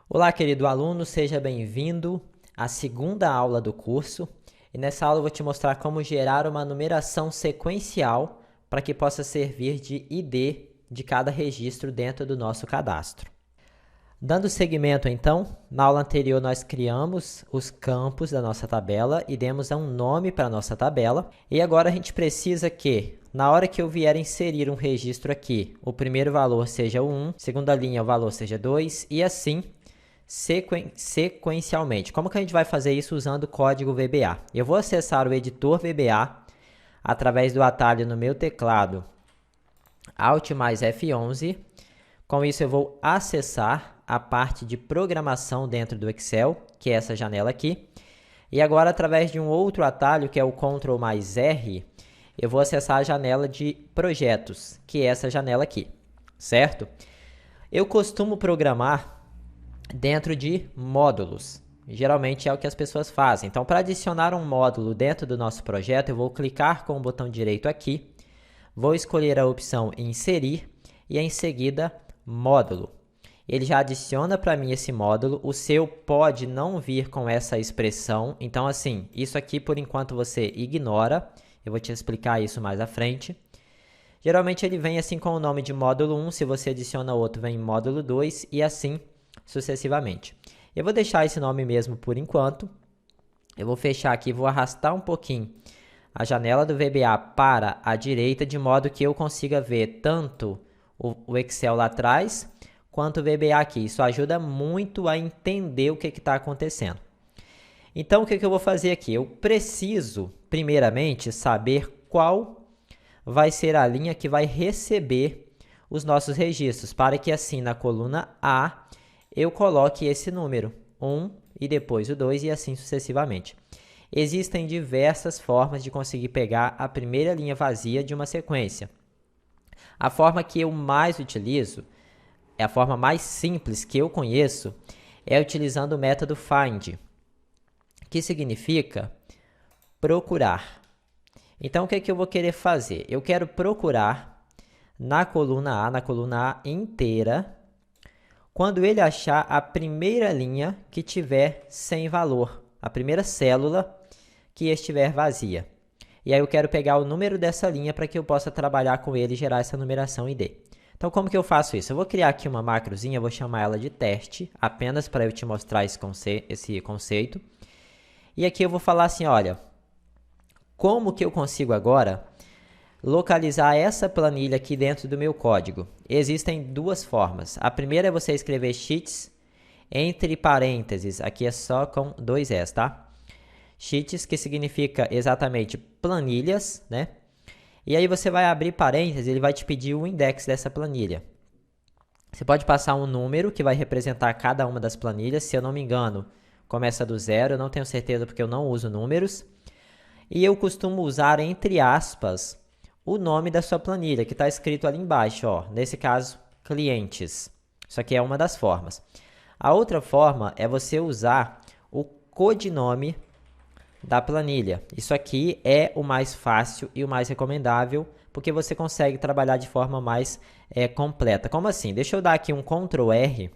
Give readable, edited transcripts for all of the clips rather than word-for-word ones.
Olá, querido aluno, seja bem-vindo à segunda aula do curso. E nessa aula eu vou te mostrar como gerar uma numeração sequencial para que possa servir de ID de cada registro dentro do nosso cadastro. Dando seguimento, então, na aula anterior nós criamos os campos da nossa tabela e demos um nome para a nossa tabela. E agora a gente precisa que, na hora que eu vier inserir um registro aqui, o primeiro valor seja o 1, segunda linha o valor seja 2 e assim sequencialmente. Como que a gente vai fazer isso usando o código VBA? Eu vou acessar o editor VBA através do atalho no meu teclado Alt mais F11. Com isso eu vou acessar a parte de programação dentro do Excel, que é essa janela aqui. E agora, através de um outro atalho, que é o Ctrl mais R, eu vou acessar a janela de projetos, que é essa janela aqui, certo? Eu costumo programar dentro de módulos. Geralmente é o que as pessoas fazem. Então, para adicionar um módulo dentro do nosso projeto, eu vou clicar com o botão direito aqui, vou escolher a opção Inserir e, em seguida, Módulo. Ele já adiciona para mim esse módulo. O seu pode não vir com essa expressão. Então, assim, isso aqui, por enquanto, você ignora. Eu vou te explicar isso mais à frente. Geralmente, ele vem assim com o nome de módulo 1. Se você adiciona outro, vem módulo 2 e assim sucessivamente. Eu vou deixar esse nome mesmo por enquanto. Eu vou fechar aqui, vou arrastar um pouquinho a janela do VBA para a direita, de modo que eu consiga ver tanto o Excel lá atrás, quanto o VBA aqui. Isso ajuda muito a entender o que está acontecendo. Então, o que eu vou fazer aqui? Eu preciso, primeiramente, saber qual vai ser a linha que vai receber os nossos registros, para que assim, na coluna A, eu coloque esse número, 1, e depois o 2, e assim sucessivamente. Existem diversas formas de conseguir pegar a primeira linha vazia de uma sequência. A forma que eu mais utilizo, é a forma mais simples que eu conheço, é utilizando o método find, que significa procurar. Então, o que eu vou querer fazer? Eu quero procurar na coluna A inteira, quando ele achar a primeira linha que tiver sem valor, a primeira célula que estiver vazia. E aí eu quero pegar o número dessa linha para que eu possa trabalhar com ele e gerar essa numeração ID. Então, como que eu faço isso? Eu vou criar aqui uma macrozinha, vou chamar ela de teste, apenas para eu te mostrar esse conceito. E aqui eu vou falar assim, olha, como que eu consigo agora localizar essa planilha aqui dentro do meu código? Existem duas formas. A primeira é você escrever sheets entre parênteses, aqui é só com 2 S, tá? Sheets, que significa exatamente planilhas, né? E aí você vai abrir parênteses, ele vai te pedir o index dessa planilha. Você pode passar um número que vai representar cada uma das planilhas. Se eu não me engano, começa do 0, eu não tenho certeza porque eu não uso números. E eu costumo usar, entre aspas, o nome da sua planilha, que está escrito ali embaixo, ó. Nesse caso, clientes. Isso aqui é uma das formas. A outra forma é você usar o codinome da planilha. Isso aqui é o mais fácil e o mais recomendável, porque você consegue trabalhar de forma mais completa. Como assim? Deixa eu dar aqui um Ctrl R,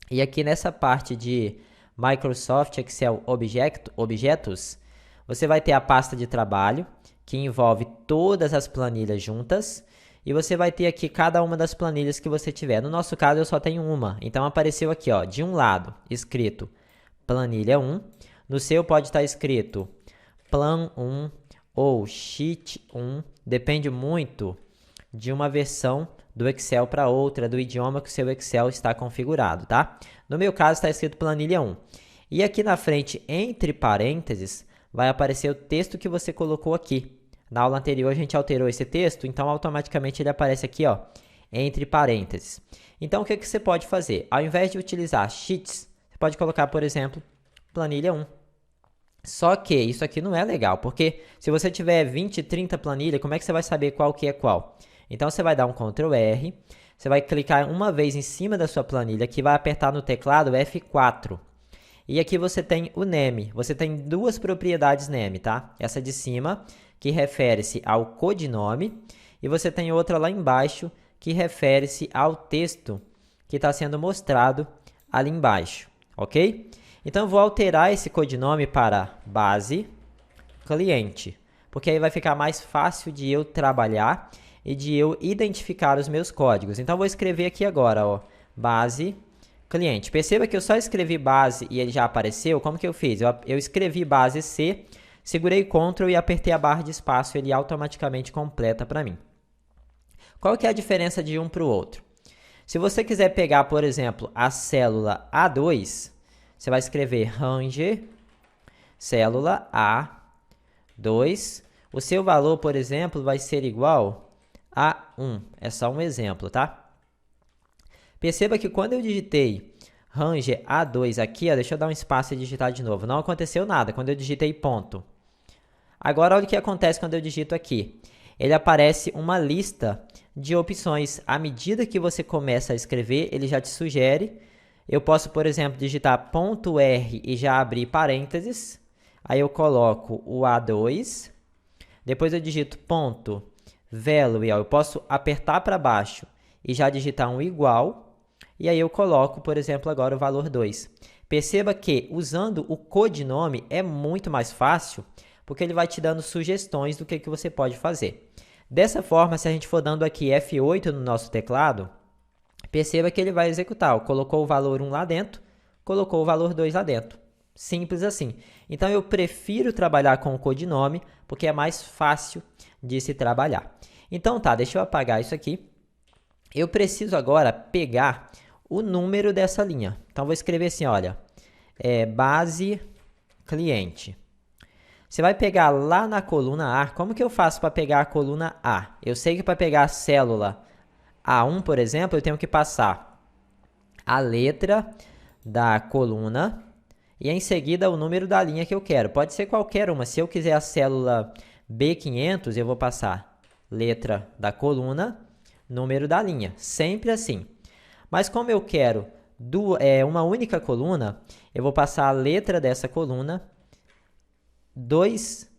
e aqui nessa parte de Microsoft Excel Objetos, você vai ter a pasta de trabalho, que envolve todas as planilhas juntas, e você vai ter aqui cada uma das planilhas que você tiver. No nosso caso, eu só tenho uma, então apareceu aqui, ó, de um lado, escrito planilha 1, no seu pode estar escrito Plan 1 ou Sheet 1, depende muito de uma versão do Excel para outra, do idioma que o seu Excel está configurado, tá? No meu caso está escrito Planilha 1. E aqui na frente, entre parênteses, vai aparecer o texto que você colocou aqui. Na aula anterior a gente alterou esse texto, então automaticamente ele aparece aqui, ó, entre parênteses. Então o que você pode fazer? Ao invés de utilizar Sheets, você pode colocar, por exemplo, Planilha 1. Só que isso aqui não é legal, porque se você tiver 20, 30 planilhas, como é que você vai saber qual que é qual? Então, você vai dar um Ctrl R, você vai clicar uma vez em cima da sua planilha, que vai apertar no teclado F4. E aqui você tem o name, você tem duas propriedades name, tá? Essa de cima, que refere-se ao codinome, e você tem outra lá embaixo, que refere-se ao texto que está sendo mostrado ali embaixo, ok? Então, eu vou alterar esse codinome para base cliente, porque aí vai ficar mais fácil de eu trabalhar e de eu identificar os meus códigos. Então, eu vou escrever aqui agora, ó, base cliente. Perceba que eu só escrevi base e ele já apareceu. Como que eu fiz? Eu escrevi base C, segurei Ctrl e apertei a barra de espaço, ele automaticamente completa para mim. Qual que é a diferença de um para o outro? Se você quiser pegar, por exemplo, a célula A2, você vai escrever range célula A2. O seu valor, por exemplo, vai ser igual a 1. É só um exemplo, tá? Perceba que quando eu digitei range A2 aqui, ó, deixa eu dar um espaço e digitar de novo. Não aconteceu nada quando eu digitei ponto. Agora, olha o que acontece quando eu digito aqui. Ele aparece uma lista de opções. À medida que você começa a escrever, ele já te sugere. Eu posso, por exemplo, digitar ponto .r e já abrir parênteses. Aí eu coloco o A2. Depois eu digito ponto value. Eu posso apertar para baixo e já digitar um igual. E aí eu coloco, por exemplo, agora o valor 2. Perceba que usando o codinome é muito mais fácil, porque ele vai te dando sugestões do que você pode fazer. Dessa forma, se a gente for dando aqui F8 no nosso teclado, perceba que ele vai executar. Colocou o valor 1 lá dentro, colocou o valor 2 lá dentro. Simples assim. Então, eu prefiro trabalhar com o codinome, porque é mais fácil de se trabalhar. Então, tá, deixa eu apagar isso aqui. Eu preciso agora pegar o número dessa linha. Então, vou escrever assim, olha, base cliente. Você vai pegar lá na coluna A. Como que eu faço para pegar a coluna A? Eu sei que para pegar a célula A1, por exemplo, eu tenho que passar a letra da coluna e em seguida o número da linha que eu quero. Pode ser qualquer uma. Se eu quiser a célula B500, eu vou passar letra da coluna, número da linha. Sempre assim. Mas como eu quero uma única coluna, eu vou passar a letra dessa coluna, dois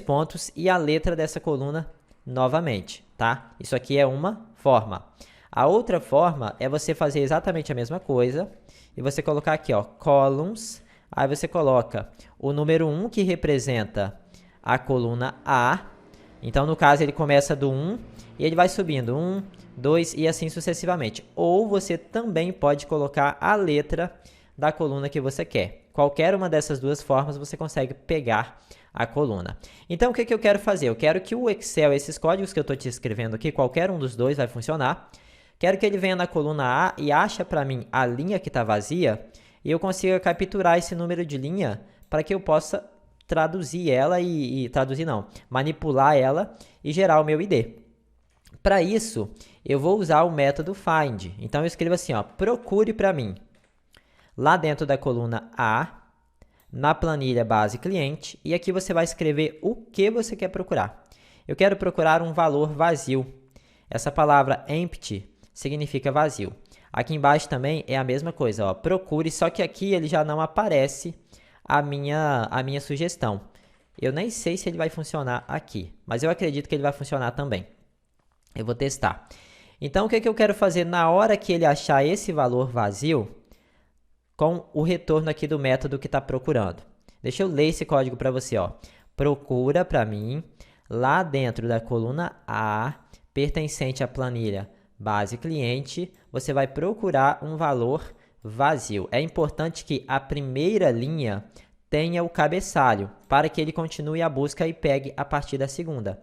pontos e a letra dessa coluna novamente, tá? Isso aqui é uma forma. A outra forma é você fazer exatamente a mesma coisa e você colocar aqui, ó, columns. Aí você coloca o número 1 que representa a coluna A. Então, no caso, ele começa do 1 e ele vai subindo 1, 2 e assim sucessivamente. Ou você também pode colocar a letra da coluna que você quer. Qualquer uma dessas duas formas você consegue pegar a coluna. Então, o que eu quero fazer? Eu quero que o Excel, esses códigos que eu estou te escrevendo aqui, qualquer um dos dois vai funcionar. Quero que ele venha na coluna A e ache para mim a linha que está vazia e eu consiga capturar esse número de linha para que eu possa traduzir ela manipular ela e gerar o meu ID. Para isso, eu vou usar o método find. Então, eu escrevo assim, ó, procure para mim. Lá dentro da coluna A, na planilha base cliente, e aqui você vai escrever o que você quer procurar. Eu quero procurar um valor vazio. Essa palavra empty significa vazio. Aqui embaixo também é a mesma coisa, ó, procure, só que aqui ele já não aparece a minha sugestão. Eu nem sei se ele vai funcionar aqui, mas eu acredito que ele vai funcionar também. Eu vou testar. Então, o que eu quero fazer na hora que ele achar esse valor vazio, com o retorno aqui do método que está procurando. Deixa eu ler esse código para você, ó. Procura para mim, lá dentro da coluna A, pertencente à planilha base cliente, você vai procurar um valor vazio. É importante que a primeira linha tenha o cabeçalho, para que ele continue a busca e pegue a partir da segunda.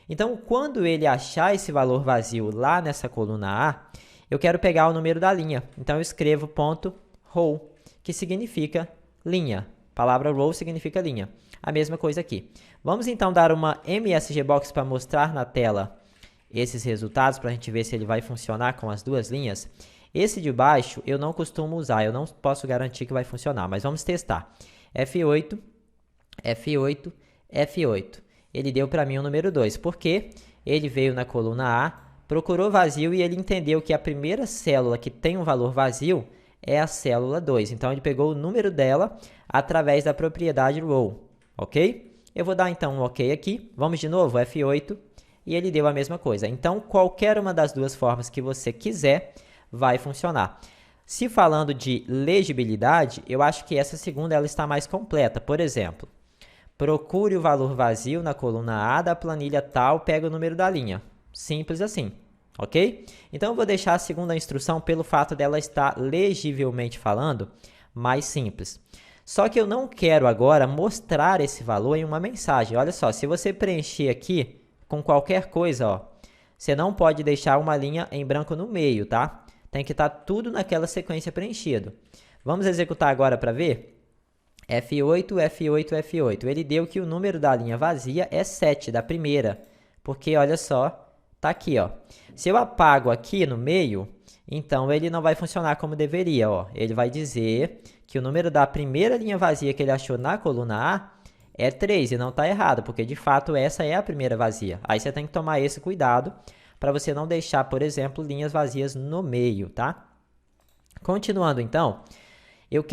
Então, quando ele achar esse valor vazio lá nessa coluna A, eu quero pegar o número da linha. Então, eu escrevo ponto row, que significa linha. A palavra row significa linha. A mesma coisa aqui. Vamos então dar uma MSG Box para mostrar na tela esses resultados, para a gente ver se ele vai funcionar com as duas linhas. Esse de baixo eu não costumo usar, eu não posso garantir que vai funcionar, mas vamos testar. F8, F8, F8. Ele deu para mim o número 2, porque ele veio na coluna A, procurou vazio e ele entendeu que a primeira célula que tem um valor vazio é a célula 2. Então, ele pegou o número dela através da propriedade row, ok? Eu vou dar, então, um ok aqui. Vamos de novo, F8, e ele deu a mesma coisa. Então, qualquer uma das duas formas que você quiser vai funcionar. Se falando de legibilidade, eu acho que essa segunda ela está mais completa. Por exemplo, procure o valor vazio na coluna A da planilha tal, pega o número da linha. Simples assim, ok? Então, eu vou deixar a segunda instrução pelo fato dela estar legivelmente falando mais simples. Só que eu não quero agora mostrar esse valor em uma mensagem. Olha só, se você preencher aqui com qualquer coisa, ó, você não pode deixar uma linha em branco no meio, tá? Tem que estar tudo naquela sequência preenchido. Vamos executar agora para ver? F8, F8, F8. Ele deu que o número da linha vazia é 7, da primeira. Porque, olha só, tá aqui, ó. Se eu apago aqui no meio, então ele não vai funcionar como deveria, ó. Ele vai dizer que o número da primeira linha vazia que ele achou na coluna A é 3, e não está errado, porque de fato essa é a primeira vazia. Aí você tem que tomar esse cuidado para você não deixar, por exemplo, linhas vazias no meio, tá? Continuando então, eu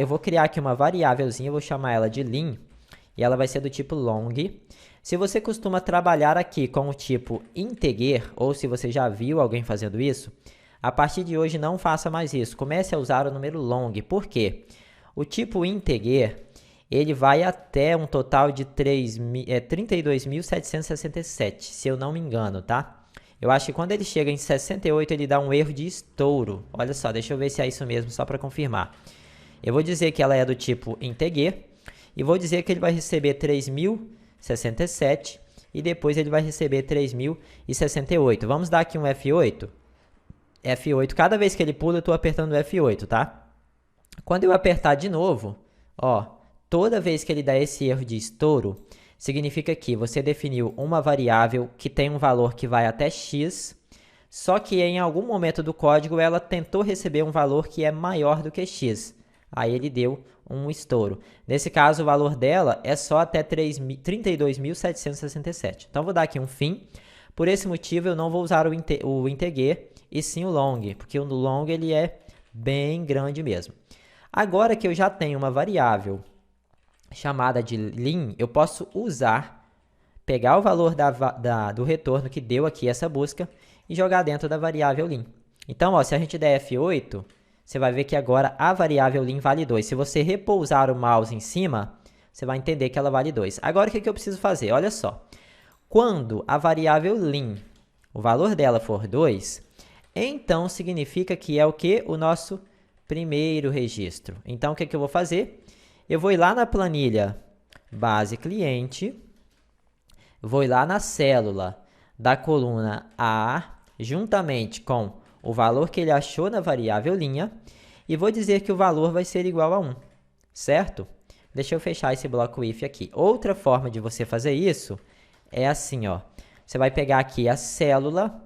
vou criar aqui uma variávelzinha, eu vou chamar ela de lim, e ela vai ser do tipo long. Se você costuma trabalhar aqui com o tipo integer, ou se você já viu alguém fazendo isso, a partir de hoje não faça mais isso. Comece a usar o número long. Por quê? O tipo integer, ele vai até um total de 32.767, se eu não me engano, tá? Eu acho que quando ele chega em 68, ele dá um erro de estouro. Olha só, deixa eu ver se é isso mesmo, só para confirmar. Eu vou dizer que ela é do tipo integer, e vou dizer que ele vai receber 3.067, e depois ele vai receber 3.068. Vamos dar aqui um F8. F8, cada vez que ele pula, eu estou apertando o F8, tá? Quando eu apertar de novo, ó, toda vez que ele dá esse erro de estouro, significa que você definiu uma variável que tem um valor que vai até x, só que em algum momento do código ela tentou receber um valor que é maior do que x. Aí ele deu um estouro. Nesse caso, o valor dela é só até 32.767. Então, vou dar aqui um fim. Por esse motivo, eu não vou usar o integer e sim o long, porque o long ele é bem grande mesmo. Agora que eu já tenho uma variável chamada de lim, eu posso pegar o valor do retorno que deu aqui essa busca e jogar dentro da variável lim. Então, ó, se a gente der F8, você vai ver que agora a variável lim vale 2. Se você repousar o mouse em cima, você vai entender que ela vale 2. Agora, o que eu preciso fazer? Olha só. Quando a variável lim, o valor dela for 2, então significa que é o que? O nosso primeiro registro. Então, o que eu vou fazer? Eu vou ir lá na planilha base cliente, vou ir lá na célula da coluna A, juntamente com o valor que ele achou na variável linha, e vou dizer que o valor vai ser igual a 1, certo? Deixa eu fechar esse bloco if aqui. Outra forma de você fazer isso é assim, ó. Você vai pegar aqui a célula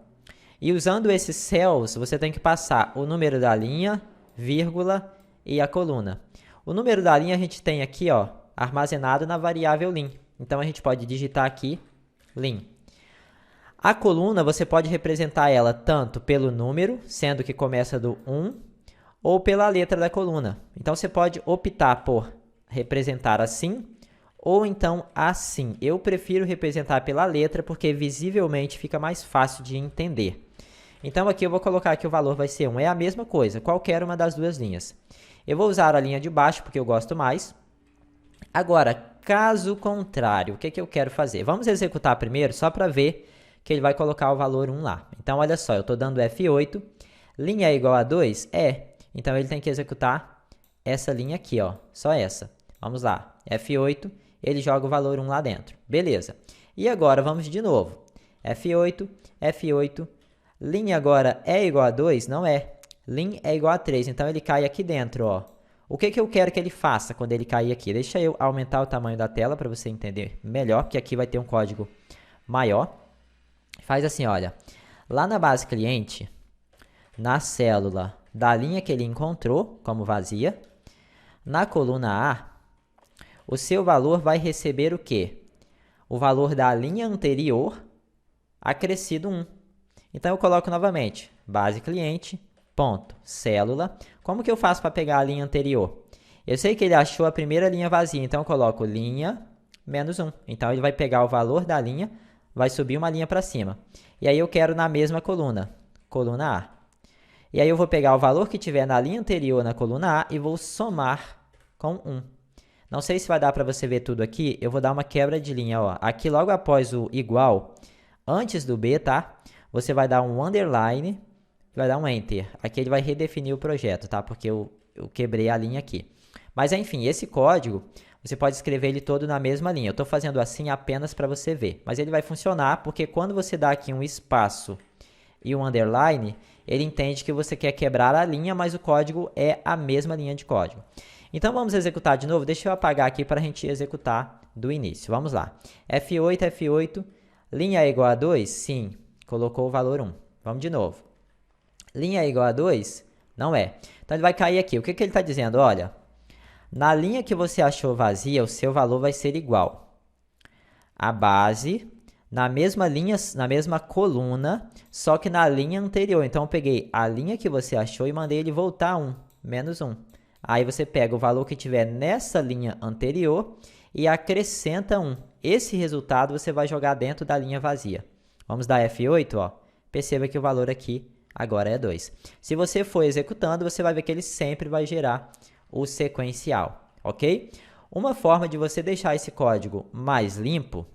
e usando esses cells, você tem que passar o número da linha, vírgula e a coluna. O número da linha a gente tem aqui, ó, armazenado na variável lim. Então, a gente pode digitar aqui lim. A coluna, você pode representar ela tanto pelo número, sendo que começa do 1, ou pela letra da coluna. Então, você pode optar por representar assim, ou então assim. Eu prefiro representar pela letra, porque visivelmente fica mais fácil de entender. Então, aqui eu vou colocar que o valor vai ser 1. É a mesma coisa, qualquer uma das duas linhas. Eu vou usar a linha de baixo, porque eu gosto mais. Agora, caso contrário, o que eu quero fazer? Vamos executar primeiro, só para ver que ele vai colocar o valor 1 lá. Então, olha só, eu estou dando F8. Linha é igual a 2? É. Então, ele tem que executar essa linha aqui, ó. Só essa. Vamos lá. F8, ele joga o valor 1 lá dentro. Beleza. E agora, vamos de novo. F8, F8. Lim agora é igual a 2? Não é. Lim é igual a 3, então ele cai aqui dentro, ó. O que eu quero que ele faça quando ele cair aqui? Deixa eu aumentar o tamanho da tela para você entender melhor, porque aqui vai ter um código maior. Faz assim, olha. Lá na base cliente, na célula da linha que ele encontrou como vazia, na coluna A, o seu valor vai receber o quê? O valor da linha anterior acrescido 1. Então, eu coloco novamente, base cliente, ponto, célula. Como que eu faço para pegar a linha anterior? Eu sei que ele achou a primeira linha vazia, então eu coloco linha menos 1. Então, ele vai pegar o valor da linha, vai subir uma linha para cima. E aí, eu quero na mesma coluna, coluna A. E aí eu vou pegar o valor que tiver na linha anterior na coluna A e vou somar com 1. Não sei se vai dar para você ver tudo aqui, eu vou dar uma quebra de linha. Ó. Aqui logo após o igual, antes do B, tá? Você vai dar um underline, vai dar um enter. Aqui ele vai redefinir o projeto, tá? Porque eu quebrei a linha aqui. Mas enfim, esse código, você pode escrever ele todo na mesma linha. Eu estou fazendo assim apenas para você ver. Mas ele vai funcionar porque quando você dá aqui um espaço e um underline, ele entende que você quer quebrar a linha, mas o código é a mesma linha de código. Então vamos executar de novo. Deixa eu apagar aqui para a gente executar do início. Vamos lá. F8, F8, linha é igual a 2? Sim, colocou o valor 1. Vamos de novo. Linha é igual a 2? Não é. Então ele vai cair aqui. O que ele está dizendo? Olha, na linha que você achou vazia, o seu valor vai ser igual a base na mesma linha, na mesma coluna, só que na linha anterior. Então eu peguei a linha que você achou e mandei ele voltar 1, menos 1. Aí você pega o valor que tiver nessa linha anterior e acrescenta 1. Esse resultado você vai jogar dentro da linha vazia. Vamos dar F8, ó. Perceba que o valor aqui agora é 2. Se você for executando, você vai ver que ele sempre vai gerar o sequencial, ok? Uma forma de você deixar esse código mais limpo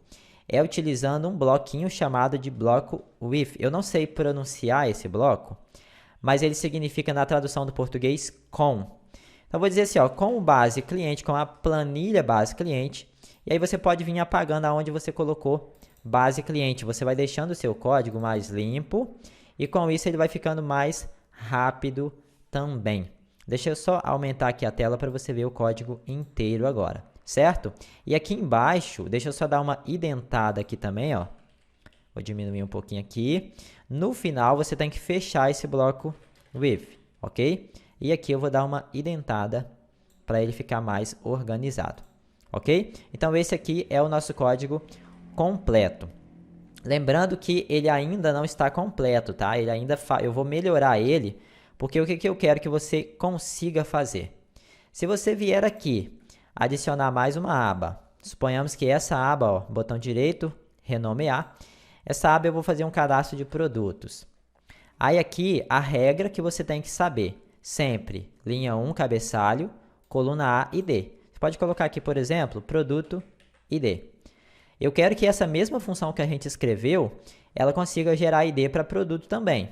é utilizando um bloquinho chamado de bloco with. Eu não sei pronunciar esse bloco, mas ele significa na tradução do português com. Então, vou dizer assim, ó, com o base cliente, com a planilha base cliente, e aí você pode vir apagando aonde você colocou base cliente. Você vai deixando o seu código mais limpo e com isso ele vai ficando mais rápido também. Deixa eu só aumentar aqui a tela para você ver o código inteiro agora, certo? E aqui embaixo, deixa eu só dar uma indentada aqui também, ó. Vou diminuir um pouquinho aqui. No final, você tem que fechar esse bloco with, ok? E aqui eu vou dar uma indentada para ele ficar mais organizado, ok? Então, esse aqui é o nosso código completo. Lembrando que ele ainda não está completo, tá? Ele ainda eu vou melhorar ele, porque o que eu quero que você consiga fazer? Se você vier aqui, adicionar mais uma aba, suponhamos que essa aba, ó, botão direito, renomear, essa aba eu vou fazer um cadastro de produtos. Aí aqui, a regra que você tem que saber, sempre, linha 1, cabeçalho, coluna A e D. Você pode colocar aqui, por exemplo, produto ID. Eu quero que essa mesma função que a gente escreveu, ela consiga gerar ID para produto também.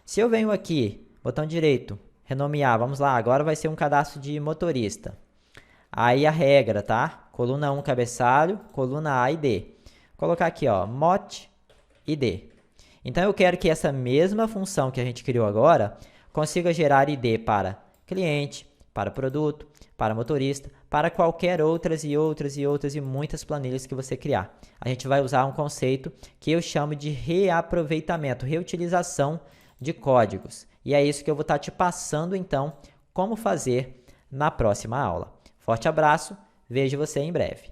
Se eu venho aqui, botão direito, renomear, vamos lá, agora vai ser um cadastro de motorista. Aí a regra, tá? Coluna 1, cabeçalho, coluna A e D. Vou colocar aqui, ó, mot ID. Então eu quero que essa mesma função que a gente criou agora consiga gerar ID para cliente, para produto, para motorista, para qualquer outras e muitas planilhas que você criar. A gente vai usar um conceito que eu chamo de reaproveitamento, reutilização de códigos. E é isso que eu vou estar te passando, então, como fazer na próxima aula. Forte abraço, vejo você em breve.